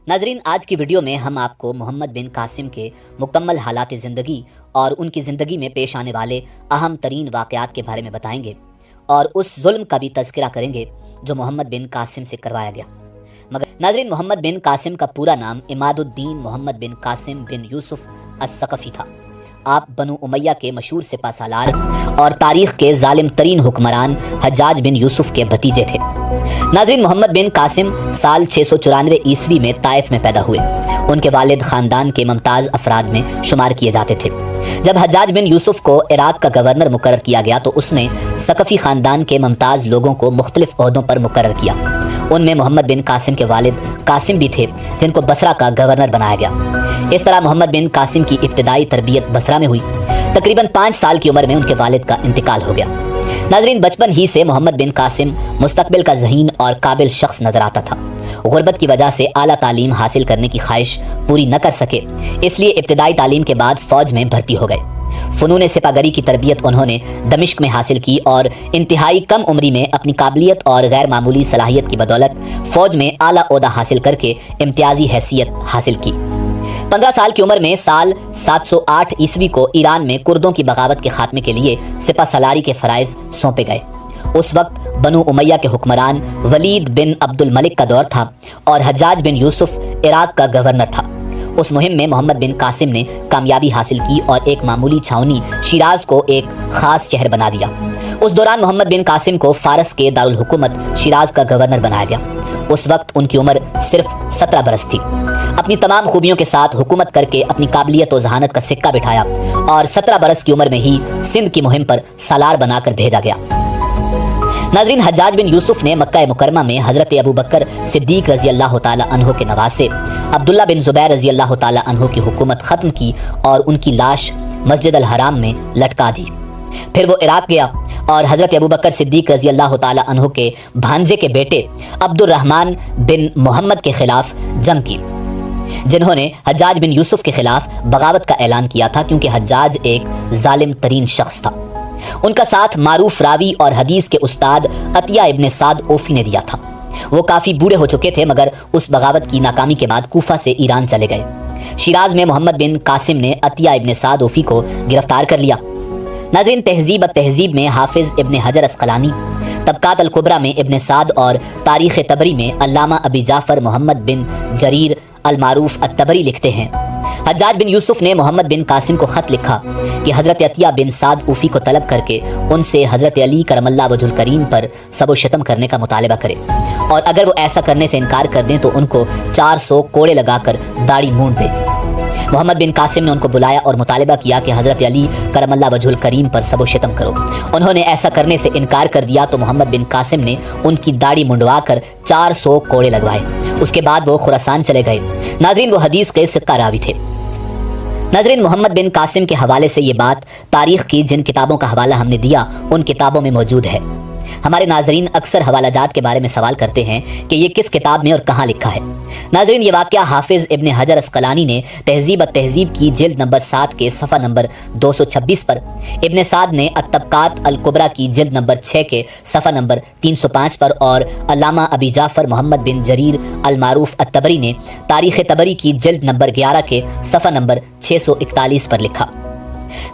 नाजरीन, आज की वीडियो में हम आपको मोहम्मद बिन कासिम के मुकम्मल हालात ज़िंदगी और उनकी ज़िंदगी में पेश आने वाले अहम तरीन वाक़यात के बारे में बताएंगे और उस जुल्म का भी तज़किरा करेंगे जो मोहम्मद बिन कासिम से करवाया गया। मगर नाजरीन, मोहम्मद बिन कासिम का पूरा नाम इमादुद्दीन मोहम्मद बिन कासिम बिन यूसुफ अस-सकफ़ी था। आप बनु उमैया के मशहूर सिपहसालार और तारीख़ के ज़ालिम तरीन हुक्मरान हज्जाज बिन यूसुफ के भतीजे थे। नाज़रीन, मोहम्मद बिन कासिम साल 694 ईस्वी में ताइफ में पैदा हुए। उनके वालिद ख़ानदान के मुमताज़ अफराद में शुमार किए जाते थे। जब हज्जाज बिन यूसुफ को इराक़ का गवर्नर मुकर्रर किया गया तो उसने सकफ़ी ख़ानदान के मुमताज़ लोगों को मुख्तलिफ़ ओहदों पर मुकर्रर किया। उनमें मोहम्मद बिन कासिम के वालिद कासिम भी थे, जिनको बसरा का गवर्नर बनाया गया। इस तरह मोहम्मद बिन कासिम की इब्तदाई तरबियत बसरा में हुई। तकरीबन 5 साल की उम्र में उनके वालिद का इंतकाल हो गया। नाज़रीन, बचपन ही से मोहम्मद बिन कासिम मुस्तकबिल का ज़हीन और काबिल शख्स नज़र आता था। गुर्बत की वजह से आला तालीम हासिल करने की ख्वाहिश पूरी न कर सके, इसलिए इब्तदाई तालीम के बाद फ़ौज में भर्ती हो गए। फ़नून सिपागरी की तरबियत उन्होंने दमिश्क में हासिल की और इंतहाई कम उम्री में अपनी काबिलियत और गैर मामूली सलाहियत की बदौलत फ़ौज में आला ओहदा हासिल करके इम्तियाजी हैसियत हासिल की। 15 साल की उम्र में साल 708 ईस्वी को ईरान में कुर्दों की बगावत के खात्मे के लिए सिपहसालारी के फ़राइज़ सौंपे गए। उस वक्त बनु उमैया के हुक्मरान वलीद बिन अब्दुल मलिक का दौर था और हज्जाज बिन यूसुफ इराक़ का गवर्नर था। उस मुहिम में मोहम्मद बिन कासिम ने कामयाबी हासिल की और एक मामूली छावनी शिराज को एक ख़ास शहर बना दिया। उस दौरान मोहम्मद बिन कासिम को फ़ारस के दारुल हुकूमत शिराज का गवर्नर बनाया गया। उस वक्त उनकी उम्र सिर्फ 17 बरस थी। अपनी तमाम खूबियों के साथ हुकूमत करके अपनी काबिलियत और जहानत का सिक्का बिठाया और 17 बरस की उम्र में ही सिंध की मुहिम पर सालार बनाकर भेजा गया। नाज़रीन, हज्जाज बिन यूसुफ ने मक्का मुकरमा में हज़रत अबू बकर सिद्दीक़ रज़ी अल्लाह ताला अन्हो के नवासे अब्दुल्ला बिन ज़ुबैर रज़ी अल्लाह ताला अन्हो की हुकूमत ख़त्म की और उनकी लाश मस्जिद अल हराम में लटका दी। फिर वो इराक़ गया और हज़रत अबू बकर सिद्दीक़ रज़ी अल्लाह ताला अन्हो के भांजे के बेटे अब्दुर्रहमान बिन मोहम्मद के ख़िलाफ़ जंग की, जिन्होंने हज्जाज बिन यूसुफ के ख़िलाफ़ बगावत का ऐलान किया था, क्योंकि हज्जाज एक ज़ालिम तरीन शख्स था। उनका साथ मारूफ रावी और हदीस के उस्ताद अतिया इब्ने साद ओफ़ी ने दिया था। वो काफ़ी बूढ़े हो चुके थे, मगर उस बगावत की नाकामी के बाद कूफा से ईरान चले गए। शिराज में मोहम्मद बिन कासिम ने अतिया इब्ने साद ओफ़ी को गिरफ्तार कर लिया। नाज़रीन, तहज़ीब में हाफिज़ इब्ने हजर अस्क़लानी, तबक़ात अल कुबरा में इब्ने साद और तारीख़ तबरी में अल्लामा अबी जाफ़र मोहम्मद बिन जरीर अल मारूफ अत-तबरी लिखते हैं, हज्जाज बिन यूसुफ ने मोहम्मद बिन कासिम को ख़त लिखा कि हज़रत अतिया बिन साद ऊफ़ी को तलब करके उनसे हज़रत अली करमल्लाहु वजहुल करीम पर सबो शतम करने का मुतालबा करे और अगर वो ऐसा करने से इनकार कर दें तो उनको 400 कोड़े लगाकर दाढ़ी मूंद दें। मोहम्मद बिन कासिम ने उनको बुलाया और मुतालबा किया कि हज़रत अली करमल्लाहु वजहुल करीम पर सबो शतम करो। उन्होंने ऐसा करने से इनकार कर दिया तो मोहम्मद बिन कासिम ने उनकी दाढ़ी मुंडवा कर 400 कोड़े लगवाए। उसके बाद वो खुरासान चले गए। नाज़रीन, वो हदीस के सिक्का रावी थे। नाज़रीन, मोहम्मद बिन कासिम के हवाले से ये बात तारीख़ की जिन किताबों का हवाला हमने दिया उन किताबों में मौजूद है। हमारे नाज़रीन अक्सर हवालाजात के बारे में सवाल करते हैं कि ये किस किताब में और कहाँ लिखा है। नाज़रीन, ये वाक़या हाफिज़ इब्ने हजर अस्क़लानी ने तहज़ीब की जिल्द नंबर 7 के सफ़ा नंबर 226 पर, इब्ने साद ने अत-तबक़ात अल कुबरा की जिल्द नंबर 6 के सफ़ा नंबर 305 पर और अल्लामा अबी जाफ़र मोहम्मद बिन जरीर अल मारूफ अत-तबरी ने तारीख़ तबरी की जिल्द नंबर 11 के सफ़ा नंबर 641 पर लिखा।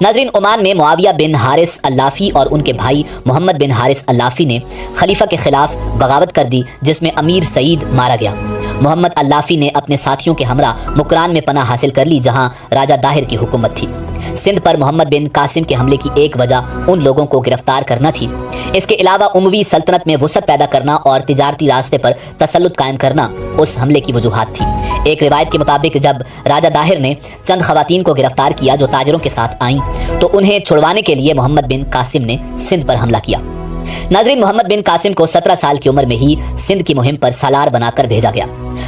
नाज़रीन, ओमान में मुआविया बिन हारिस अल्लाफ़ी और उनके भाई मोहम्मद बिन हारिस अल्लाफ़ी ने खलीफा के ख़िलाफ़ बगावत कर दी, जिसमें अमीर सईद मारा गया। मोहम्मद अल्लाफ़ी ने अपने साथियों के हमरा मुकरान में पनाह हासिल कर ली, जहाँ राजा दाहिर की हुकूमत थी। सिंध पर मोहम्मद बिन कासिम के हमले की एक वजह उन लोगों को गिरफ्तार करना थी। इसके अलावा उमवी सल्तनत में वसअत पैदा करना और तिजारती रास्ते पर तसल्लुत कायम करना उस हमले की वजूहात थी। एक रिवायत के मुताबिक जब राजा दाहिर ने चंद खवातीन को गिरफ्तार किया जो ताजरों के साथ आईं, तो उन्हें छुड़वाने के लिए मोहम्मद बिन कासिम ने सिंध पर हमला किया। नाज़रीन, मोहम्मद बिन कासिम को 17 साल की उम्र में ही सिंध की मुहिम पर सालार बनाकर भेजा गया।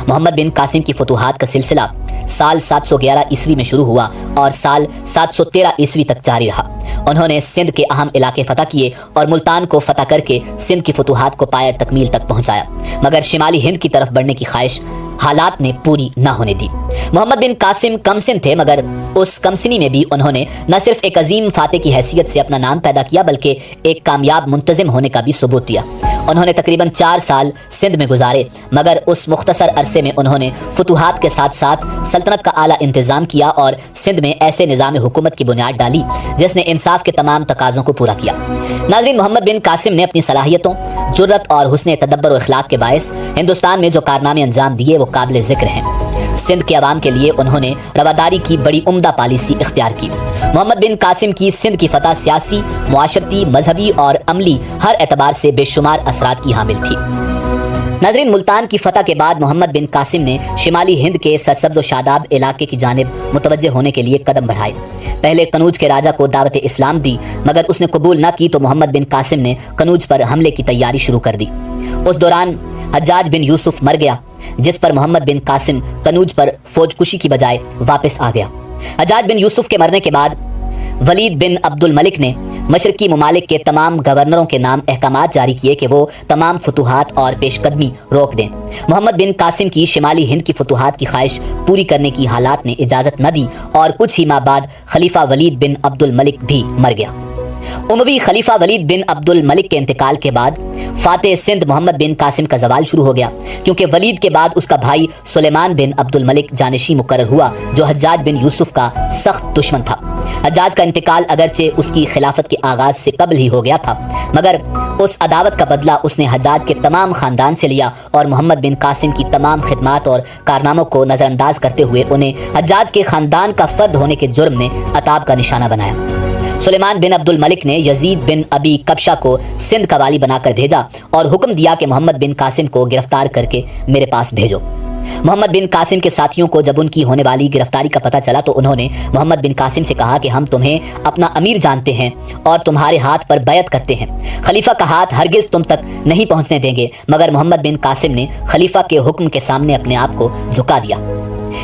मोहम्मद बिन कासिम की फतूहात का सिलसिला साल 711 ईस्वी में शुरू हुआ और साल 713 ईस्वी तक जारी रहा। उन्होंने सिंध के अहम इलाके फतह किए और मुल्तान को फतह करके सिंध की फतूहात को पाया तकमील तक पहुंचाया, मगर शिमाली हिंद की तरफ बढ़ने की ख्वाहिश हालात ने पूरी न होने दी। मोहम्मद बिन कासिम कमसिन थे, मगर उस कमसिनी में भी उन्होंने न सिर्फ एक अजीम फाते की हैसियत से अपना नाम पैदा किया, बल्कि एक कामयाब मुंतजिम होने का भी सबूत दिया। انہوں نے تقریباً 4 سال سندھ میں گزارے، مگر اس مختصر عرصے میں انہوں نے فتوحات کے ساتھ ساتھ سلطنت کا اعلیٰ انتظام کیا اور سندھ میں ایسے نظام حکومت کی بنیاد ڈالی جس نے انصاف کے تمام تقاضوں کو پورا کیا۔ ناظرین، محمد بن قاسم نے اپنی صلاحیتوں، جرت اور حسن تدبر و اخلاق کے باعث ہندوستان میں جو کارنامے انجام دیے وہ قابل ذکر ہیں۔ سندھ کے عوام کے لیے انہوں نے رواداری کی بڑی عمدہ پالیسی اختیار کی۔ محمد بن قاسم کی سندھ کی فتح سیاسی، معاشرتی، مذہبی اور عملی ہر اعتبار سے بے شمار اثرات کی حامل تھی۔ ناظرین، ملتان کی فتح کے بعد محمد بن قاسم نے شمالی ہند کے سرسبز و شاداب علاقے کی جانب متوجہ ہونے کے لیے قدم بڑھائے۔ پہلے قنوج کے راجہ کو دعوت اسلام دی، مگر اس نے قبول نہ کی تو محمد بن قاسم نے قنوج پر حملے کی تیاری شروع کر دی۔ اس دوران حجاج بن یوسف مر گیا، جس پر محمد بن قاسم قنوج پر فوج کشی کی بجائے واپس آ گیا۔ حجاج بن یوسف کے مرنے کے بعد ولید بن عبد الملک نے مشرقی ممالک کے تمام گورنروں کے نام احکامات جاری کیے کہ وہ تمام فتوحات اور پیش قدمی روک دیں۔ محمد بن قاسم کی شمالی ہند کی فتوحات کی خواہش پوری کرنے کی حالات نے اجازت نہ دی اور کچھ ہی ماہ بعد خلیفہ ولید بن عبد الملک بھی مر گیا۔ اموی خلیفہ ولید بن عبد الملک کے انتقال کے بعد فاتح سندھ محمد بن قاسم کا زوال شروع ہو گیا، کیونکہ ولید کے بعد اس کا بھائی سلیمان بن عبد الملک جانشین مقرر ہوا، جو حجاج بن یوسف کا سخت دشمن تھا۔ حجاج کا انتقال اگرچہ اس کی خلافت کے آغاز سے قبل ہی ہو گیا تھا، مگر اس عداوت کا بدلہ اس نے حجاج کے تمام خاندان سے لیا اور محمد بن قاسم کی تمام خدمات اور کارناموں کو نظر انداز کرتے ہوئے انہیں حجاج کے خاندان کا فرد ہونے کے جرم میں عتاب کا نشانہ بنایا۔ سلیمان بن عبد الملک نے یزید بن ابی کبشہ کو سندھ کا والی بنا کر بھیجا اور حکم دیا کہ محمد بن قاسم کو گرفتار کر کے میرے پاس بھیجو۔ محمد بن قاسم کے ساتھیوں کو جب ان کی ہونے والی گرفتاری کا پتہ چلا تو انہوں نے محمد بن قاسم سے کہا کہ ہم تمہیں اپنا امیر جانتے ہیں اور تمہارے ہاتھ پر بیعت کرتے ہیں، خلیفہ کا ہاتھ ہرگز تم تک نہیں پہنچنے دیں گے۔ مگر محمد بن قاسم نے خلیفہ کے حکم کے سامنے اپنے آپ کو جھکا دیا۔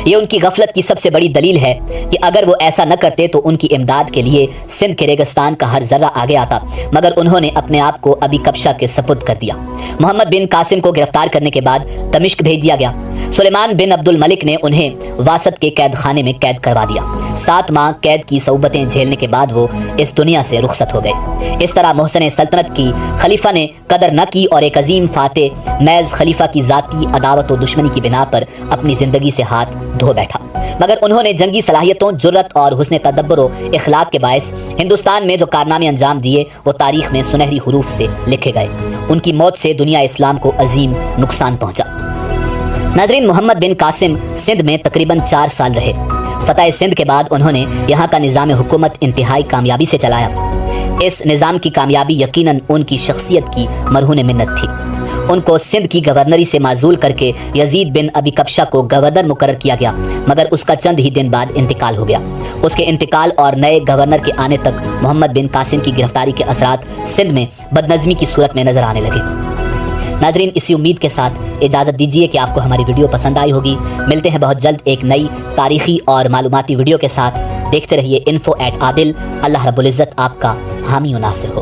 یہ ان کی غفلت کی سب سے بڑی دلیل ہے کہ اگر وہ ایسا نہ کرتے تو ان کی امداد کے لیے سندھ کے ریگستان کا ہر ذرہ آگے آتا، مگر انہوں نے اپنے آپ کو ابی کبشہ کے سپرد کر دیا۔ محمد بن قاسم کو گرفتار کرنے کے بعد دمشق بھیج دیا گیا۔ سلیمان بن عبد الملک نے انہیں واسط کے قید خانے میں قید کروا دیا۔ 7 ماہ قید کی صعوبتیں جھیلنے کے بعد وہ اس دنیا سے رخصت ہو گئے۔ اس طرح محسن سلطنت کی خلیفہ نے قدر نہ کی اور ایک عظیم فاتح محض خلیفہ کی ذاتی عداوت و دشمنی کی بنا پر اپنی زندگی سے ہاتھ دھو بیٹھا۔ مگر انہوں نے جنگی صلاحیتوں، جرت اور حسن تدبر و اخلاق کے باعث ہندوستان میں جو کارنامے انجام دیے وہ تاریخ میں سنہری حروف سے لکھے گئے۔ ان کی موت سے دنیا اسلام کو عظیم نقصان پہنچا۔ ناظرین، محمد بن قاسم سندھ میں تقریباً 4 سال رہے۔ فتح سندھ کے بعد انہوں نے یہاں کا نظام حکومت انتہائی کامیابی سے چلایا۔ اس نظام کی کامیابی یقیناً ان کی شخصیت کی مرہون منت تھی۔ ان کو سندھ کی گورنری سے معزول کر کے یزید بن ابی کبشہ کو گورنر مقرر کیا گیا، مگر اس کا چند ہی دن بعد انتقال ہو گیا۔ اس کے انتقال اور نئے گورنر کے آنے تک محمد بن قاسم کی گرفتاری کے اثرات سندھ میں بدنظمی کی صورت میں نظر آنے لگے۔ ناظرین، اسی امید کے ساتھ اجازت دیجیے کہ آپ کو ہماری ویڈیو پسند آئی ہوگی۔ ملتے ہیں بہت جلد ایک نئی تاریخی اور معلوماتی ویڈیو کے ساتھ۔ دیکھتے رہیے info@adil۔ اللہ رب العزت آپ کا حامی و ناصر ہو۔